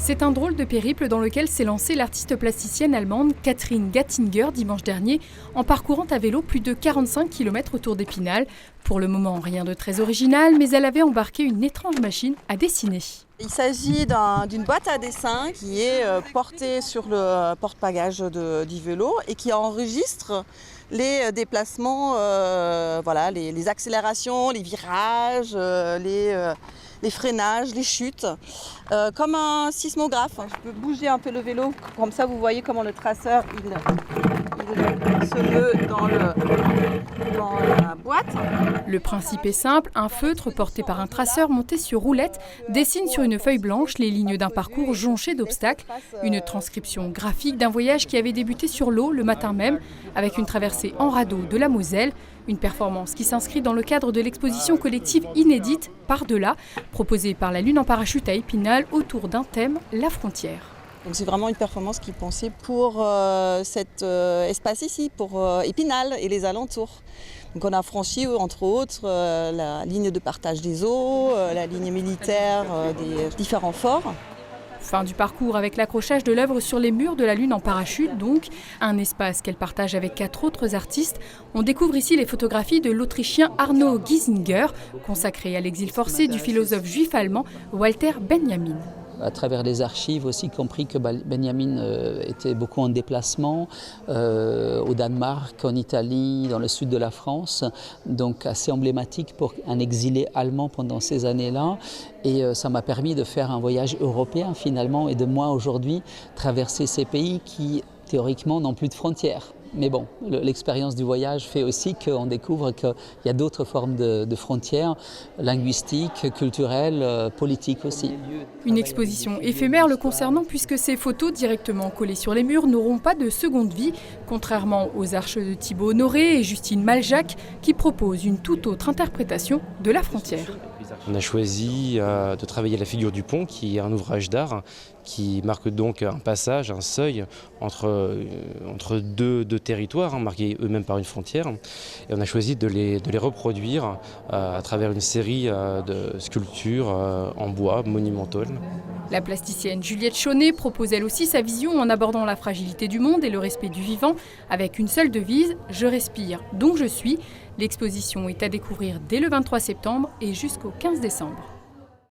C'est un drôle de périple dans lequel s'est lancée l'artiste plasticienne allemande Catherine Gattinger dimanche dernier en parcourant à vélo plus de 45 km autour d'Épinal. Pour le moment, rien de très original, mais elle avait embarqué une étrange machine à dessiner. Il s'agit d'une boîte à dessin qui est portée sur le porte-bagages du vélo et qui enregistre les déplacements, les accélérations, les virages, les freinages, les chutes, comme un sismographe. Je peux bouger un peu le vélo, comme ça vous voyez comment le traceur il se meut dans la boîte. Le principe est simple, un feutre porté par un traceur monté sur roulette dessine sur une feuille blanche les lignes d'un parcours jonché d'obstacles, une transcription graphique d'un voyage qui avait débuté sur l'eau le matin même avec une traversée en radeau de la Moselle, une performance qui s'inscrit dans le cadre de l'exposition collective inédite Par-delà, proposée par la Lune en parachute à Épinal autour d'un thème, la frontière. Donc c'est vraiment une performance qui est pensée pour cet espace ici, pour Épinal et les alentours. Donc on a franchi entre autres la ligne de partage des eaux, la ligne militaire des différents forts. Fin du parcours avec l'accrochage de l'œuvre sur les murs de la Lune en parachute, donc un espace qu'elle partage avec 4 autres artistes. On découvre ici les photographies de l'Autrichien Arno Giesinger, consacrées à l'exil forcé du philosophe juif allemand Walter Benjamin. À travers les archives aussi compris que Benjamin était beaucoup en déplacement au Danemark, en Italie, dans le sud de la France, donc assez emblématique pour un exilé allemand pendant ces années-là. Et ça m'a permis de faire un voyage européen finalement et de moi aujourd'hui traverser ces pays qui théoriquement n'ont plus de frontières. Mais bon, l'expérience du voyage fait aussi qu'on découvre qu'il y a d'autres formes de frontières, linguistiques, culturelles, politiques aussi. Une exposition éphémère le concernant puisque ces photos directement collées sur les murs n'auront pas de seconde vie, contrairement aux arches de Thibaut Honoré et Justine Maljac qui proposent une toute autre interprétation de la frontière. On a choisi de travailler la figure du pont, qui est un ouvrage d'art qui marque donc un passage, un seuil entre deux territoires, marqués eux-mêmes par une frontière. Et on a choisi de les reproduire à travers une série de sculptures en bois monumentales. La plasticienne Juliette Chaunet propose elle aussi sa vision en abordant la fragilité du monde et le respect du vivant avec une seule devise, « Je respire, donc je suis ». L'exposition est à découvrir dès le 23 septembre et jusqu'au 15 décembre.